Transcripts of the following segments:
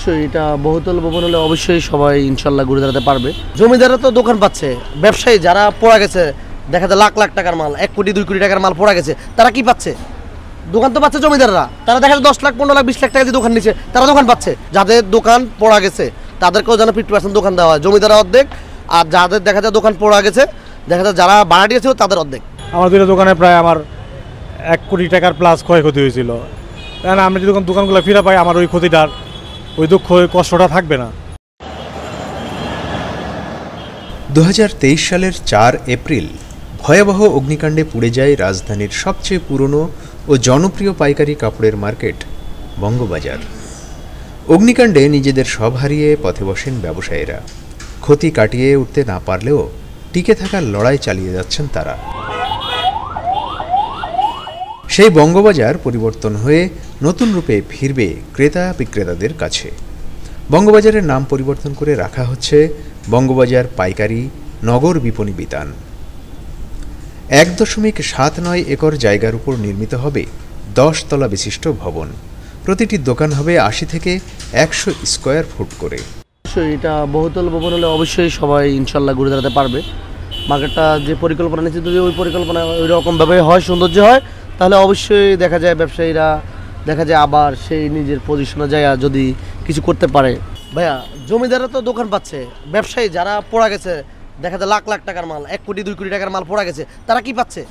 অবশ্যই এটা বহুতল ভবন হলে অবশ্যই সবাই ইনশাল্লাহ ঘুরে দাঁড়াতে পারবে। জমিদাররা তো দোকান পাচ্ছে, ব্যবসায়ী যারা পড়া গেছে, দেখা যায় লাখ লাখ টাকার মাল, 1 কোটি 2 কোটি টাকার মাল পড়া গেছে, তারা কি পাচ্ছে? দোকান তো পাচ্ছে জমিদাররা। তারা দেখা যায় 10 লাখ 15 লাখ 20 লাখ টাকা দিয়ে দোকান নিচ্ছে, তারা দোকান পাচ্ছে। যাদের দোকান পড়া গেছে তাদেরকেও যেন 50% দোকান দেওয়া হয়, জমিদাররা অর্ধেক, আর যাদের দেখা যায় দোকান পড়া গেছে, দেখা যায় যারা ভাড়া দিয়েছে তাদের অর্ধেক। আমার দুটো দোকানে প্রায় আমার 1 কোটি টাকার প্লাস ক্ষয়ক্ষতি হয়েছিল। কারণ আমরা যদি দোকানগুলো ফিরে পাই, আমার ওই ক্ষতিটার, ওই দুঃখ, ওই কষ্টটা থাকবে না। 2023 সালের 4 এপ্রিল ভয়াবহ অগ্নিকাণ্ডে পুড়ে যায় রাজধানীর সবচেয়ে পুরনো ও জনপ্রিয় পাইকারি কাপড়ের মার্কেট বঙ্গবাজার। অগ্নিকাণ্ডে নিজেদের সব হারিয়ে পথে বসেন ব্যবসায়ীরা। ক্ষতি কাটিয়ে উঠতে না পারলেও টিকে থাকার লড়াই চালিয়ে যাচ্ছেন তারা। সেই বঙ্গবাজার পরিবর্তন হয়ে নতুন রূপে ফিরবে ক্রেতা বিক্রেতাদের কাছে। বঙ্গবাজারের নাম পরিবর্তন করে রাখা হচ্ছে বঙ্গবাজার পাইকারি নগর বিপণী বিতান। 1.79 একর জায়গার উপর নির্মিত হবে 10 তলা বিশিষ্ট ভবন। প্রতিটি দোকান হবে 80 থেকে 100 স্কোয়ার ফুট করে। অবশ্যই এটা বহুতল ভবন হলে অবশ্যই সবাই ইনশাল্লাহ ঘুরে দাঁড়াতে পারবে। মার্কেটটা যে পরিকল্পনা নিচ্ছে, যদি ওই পরিকল্পনা ওই রকমভাবে হয়, সৌন্দর্য হয়, তাহলে অবশ্যই দেখা যায় ব্যবসায়ীরা দেখা যায় আবার সেই নিজের পজিশনে যায় যদি কিছু করতে পারে। ভাইয়া, জমিদাররা তো দোকান পাচ্ছে, ব্যবসায়ী যারা পড়া গেছে, দেখা যায় লাখ লাখ টাকার মাল, 1 কোটি 2 কোটি টাকার মাল পড়া গেছে, তারা কি পাচ্ছে?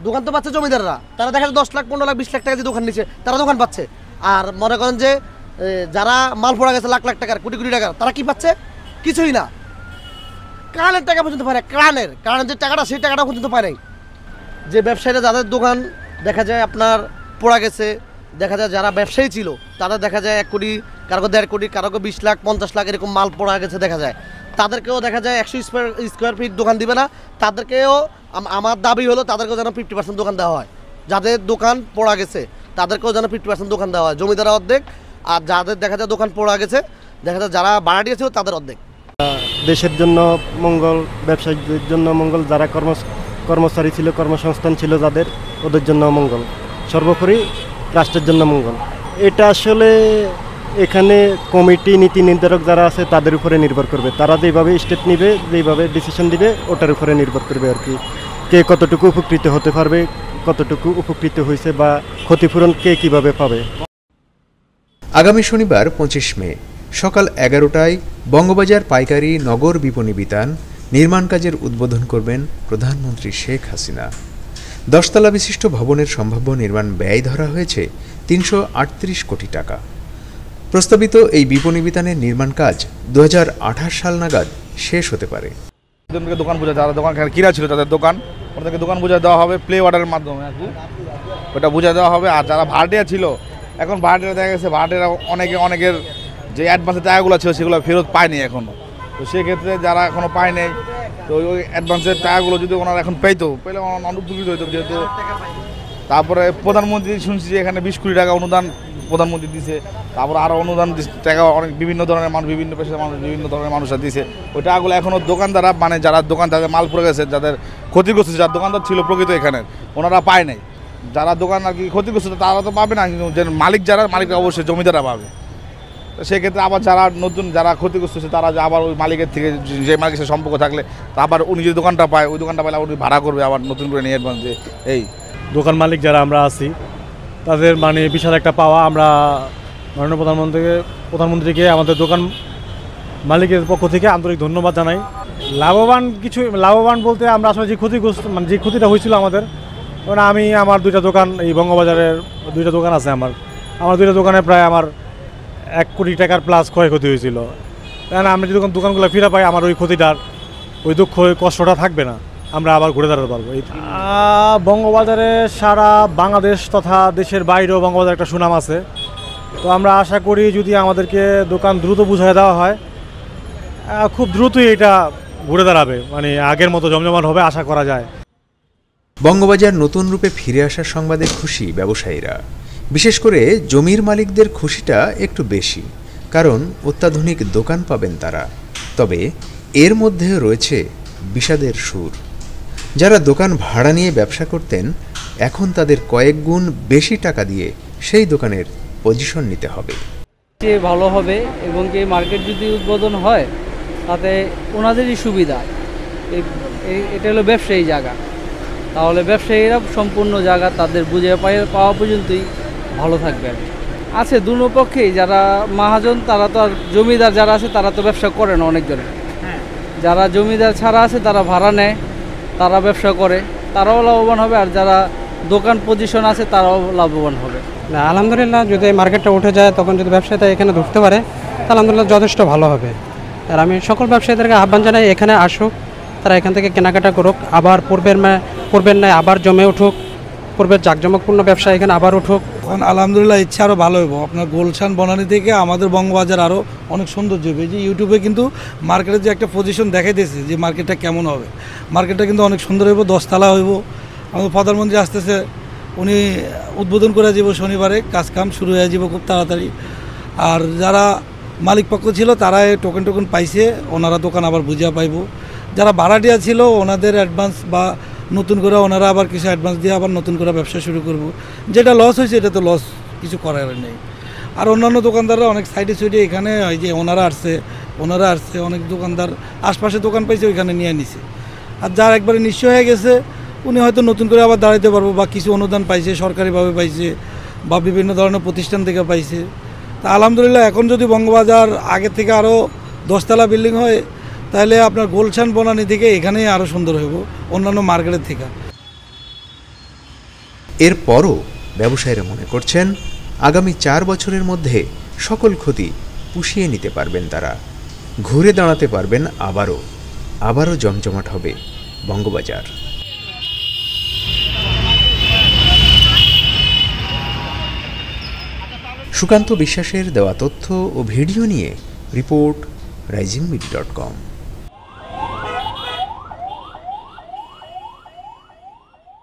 দোকান তো পাচ্ছে জমিদাররা। তারা দেখা যায় 10 লাখ 15 লাখ 20 লাখ টাকা দিয়ে দোকান নিচ্ছে, তারা দোকান পাচ্ছে। আর মনে করেন যে যারা মাল পড়া গেছে লাখ লাখ টাকার, কোটি কোটি টাকার, তারা কি পাচ্ছে? কিছুই না। কানের টাকা পর্যন্ত পায় না, কানের যে টাকাটা, সেই টাকাটা পর্যন্ত পায় নাই। যে ব্যবসায়ীরা যাদের দোকান দেখা যায় আপনার পড়া গেছে, দেখা যায় যারা ব্যবসায়ী ছিল তাদের দেখা যায় 1 কোটি, কারো 1.5 কোটি, কারো 20 লাখ 50 লাখ এরকম মাল পড়া গেছে দেখা যায়। তাদেরকেও দেখা যায় 100 স্কোয়ার ফিট দোকান দিবে না, তাদেরকেও আমার দাবি হলো তাদেরকেও যেন 50% দোকান দেওয়া হয়। যাদের দোকান পড়া গেছে তাদেরকেও যেন 50% দোকান দেওয়া হয়, জমিদাররা অর্ধেক, আর যাদের দেখা যায় দোকান পড়া গেছে, দেখা যায় যারা ভাড়া দিয়েছিল তাদের অর্ধেক। দেশের জন্য মঙ্গল, ব্যবসায়ীদের জন্য মঙ্গল, যারা কর্মচারী ছিল, কর্মসংস্থান ছিল যাদের, ওদের জন্য মঙ্গল, সর্বোপরি রাষ্ট্রের জন্য মঙ্গল। এটা আসলে এখানে কমিটি, নীতি নির্ধারক যারা আছে তাদের উপরে নির্ভর করবে। তারা যেভাবে স্টেপ নিবে, যেভাবে ডিসিশন দিবে, ওটার উপরে নির্ভর করবে আর কি। কে কতটুকু উপকৃত হতে পারবে, কতটুকু উপকৃত হয়েছে, বা ক্ষতিপূরণ কে কিভাবে পাবে। আগামী শনিবার 25 মে সকাল 11টায় বঙ্গবাজার পাইকারি নগর বিপণী বিতান নির্মাণ কাজের উদ্বোধন করবেন প্রধানমন্ত্রী শেখ হাসিনা। 10 তলা বিশিষ্ট ভবনের সম্ভাব্য নির্মাণ ব্যয় ধরা হয়েছে 338 কোটি টাকা। প্রস্তাবিত এই বিপণী বিতানের নির্মাণ কাজ 2028 সাল নাগাদ শেষ হতে পারে। দোকান বোঝা, যারা দোকান কিনা ছিল তাদের দোকান, ওদেরকে দোকান বোঝা দেওয়া হবে প্লে অর্ডারের মাধ্যমে, ওটা বোঝা দেওয়া হবে। আর যারা ভাড়াটিয়া ছিল, এখন ভাড়াটিয়া দেখা গেছে ভাড়াটিয়া অনেকের যে অ্যাডভান্সের টাকাগুলো ছিল সেগুলো ফেরত পায়নি এখনও। তো সেক্ষেত্রে যারা এখনও পায়নি, তো ওই অ্যাডভান্সের টাকাগুলো যদি ওনারা এখন পেলে অনেক উপকৃত হইতো। যেহেতু তারপরে প্রধানমন্ত্রী শুনছি যে এখানে 20 কোটি টাকা অনুদান প্রধানমন্ত্রী দিছে, তারপরে আরও অনুদান টাকা অনেক বিভিন্ন ধরনের মানুষ, বিভিন্ন পেশার মানুষ, বিভিন্ন ধরনের মানুষরা দিছে। ওই টাকাগুলো এখনও দোকানদাররা, মানে যারা দোকান, যাদের মাল পড়ে গেছে, যাদের ক্ষতিগ্রস্ত, যারা দোকানদার ছিল প্রকৃত এখানে, ওনারা পায় নাই। যারা দোকান আর কি ক্ষতিগ্রস্ত তারা তো পাবে না, কিন্তু যে মালিকরা অবশ্যই জমিদাররা পাবে। সেক্ষেত্রে আবার যারা নতুন, যারা ক্ষতিগ্রস্ত হচ্ছে, তারা আবার ওই মালিকের থেকে, যে মালিকের সাথে সম্পর্ক থাকলে আবার উনি যে দোকানটা পায়, ওই দোকানটা পাইলে উনি ভাড়া করবে আবার নতুন করে নিয়ে অ্যাডভান্স দিয়ে। এই দোকান মালিক যারা আমরা আছি তাদের মানে বিশাল একটা পাওয়া। আমরা মাননীয় প্রধানমন্ত্রীকে আমাদের দোকান মালিকের পক্ষ থেকে আন্তরিক ধন্যবাদ জানাই। লাভবান বলতে আমরা আসলে যে ক্ষতিগ্রস্ত, মানে যে ক্ষতিটা হয়েছিল আমাদের, মানে আমি আমার 2টা দোকান, এই বঙ্গবাজারের 2টা দোকান আছে আমার 2টা দোকানে প্রায় আমার 1 কোটি টাকার প্লাস ক্ষয়ক্ষতি হয়েছিল। কারণ আমরা যদি দোকানগুলো ফিরে পাই, আমার ওই ক্ষতিটার, ওই দুঃখ, ওই কষ্টটা থাকবে না, আমরা আবার ঘুরে দাঁড়াতে পারবো। বঙ্গবাজারে সারা বাংলাদেশ তথা দেশের বাইরেও বঙ্গবাজার একটা সুনাম আছে। তো আমরা আশা করি যদি আমাদেরকে দোকান দ্রুত বুঝিয়ে দেওয়া হয়, খুব দ্রুতই এটা ঘুরে দাঁড়াবে, মানে আগের মতো জমজমাট হবে আশা করা যায়। বঙ্গবাজার নতুন রূপে ফিরে আসার সংবাদে খুশি ব্যবসায়ীরা। বিশেষ করে জমির মালিকদের খুশিটা একটু বেশি, কারণ অত্যাধুনিক দোকান পাবেন তারা। তবে এর মধ্যে রয়েছে বিষাদের সুর। যারা দোকান ভাড়া নিয়ে ব্যবসা করতেন, এখন তাদের কয়েক গুণ বেশি টাকা দিয়ে সেই দোকানের পজিশন নিতে হবে। যে ভালো হবে এবং কি মার্কেট যদি উদ্বোধন হয় তাতে ওনাদেরই সুবিধা। এটা হলো ব্যবসায়ী জায়গা, তাহলে ব্যবসায়ীরা সম্পূর্ণ জায়গা তাদের বুঝে পাওয়া পর্যন্তই ভালো থাকবে আর কি। আছে দুনো পক্ষেই, যারা মহাজন তারা তো আর জমিদার যারা আছে তারা তো ব্যবসা করে না অনেকজনে, যারা জমিদার ছাড়া আছে তারা ভাড়া নেয়, তারা ব্যবসা করে, তারাও লাভবান হবে, আর যারা দোকান পজিশন আছে তারাও লাভবান হবে। না, আলহামদুলিল্লাহ যদি এই মার্কেটটা উঠে যায় তখন যদি ব্যবসায়ীরা এখানে ঢুকতে পারে তাহলে আলহামদুলিল্লাহ যথেষ্ট ভালো হবে। আর আমি সকল ব্যবসায়ীদেরকে আহ্বান জানাই এখানে আসুক, তারা এখান থেকে কেনাকাটা করুক, আবার পূর্বের ন্যায় আবার জমে উঠুক, পূর্বের জাঁকজমকপূর্ণ ব্যবসা এখানে আবার উঠুক। এখন আলহামদুলিল্লাহ ইচ্ছা আরও ভালো হইব। আপনার গুলশান বনানী থেকে আমাদের বঙ্গবাজার আরও অনেক সৌন্দর্য হবে। যে ইউটিউবে কিন্তু মার্কেটের যে একটা পজিশন দেখাইতেছে যে মার্কেটটা কেমন হবে, মার্কেটটা কিন্তু অনেক সুন্দর হইব, 10 তলা হইব। আমাদের প্রধানমন্ত্রী আসতেছে, উনি উদ্বোধন করে যাব শনিবারে, কাজকাম শুরু হয়ে যাব খুব তাড়াতাড়ি। আর যারা মালিক পক্ষ ছিল তারা টোকেন পাইছে, ওনারা দোকান আবার বুঝিয়া পাইব। যারা ভাড়াটিয়া ছিল ওনাদের অ্যাডভান্স বা নতুন করে ওনারা আবার কিছু অ্যাডভান্স দিয়ে আবার নতুন করে ব্যবসা শুরু করব। যেটা লস হয়েছে এটা তো লস, কিছু করার নেই। আর অন্যান্য দোকানদাররা অনেক সাইডে এখানে হয় যে ওনারা আসছে অনেক দোকানদার আশপাশে দোকান পাইছে ওইখানে নিয়ে নিছে। আর যার একবারে নিশ্চয় হয়ে গেছে উনি হয়তো নতুন করে আবার দাঁড়াইতে পারবো, বা কিছু অনুদান পাইছে, সরকারিভাবে পাইছে বা বিভিন্ন ধরনের প্রতিষ্ঠান থেকে পাইছে। তা আলহামদুলিল্লাহ এখন যদি বঙ্গবাজার আগের থেকে আরও 10 তলা বিল্ডিং হয় তাহলে আপনার গুলশান বনানী থেকে এখানেই আরও সুন্দর হইব অন্যান্য মার্কেটের থেকে। এরপরও ব্যবসায়ীরা মনে করছেন আগামী 4 বছরের মধ্যে সকল ক্ষতি পুষিয়ে নিতে পারবেন তারা, ঘুরে দাঁড়াতে পারবেন আবারও জমজমাট হবে বঙ্গবাজার। সুকান্ত বিশ্বাসের দেওয়া তথ্য ও ভিডিও নিয়ে রিপোর্ট risingmedia.com।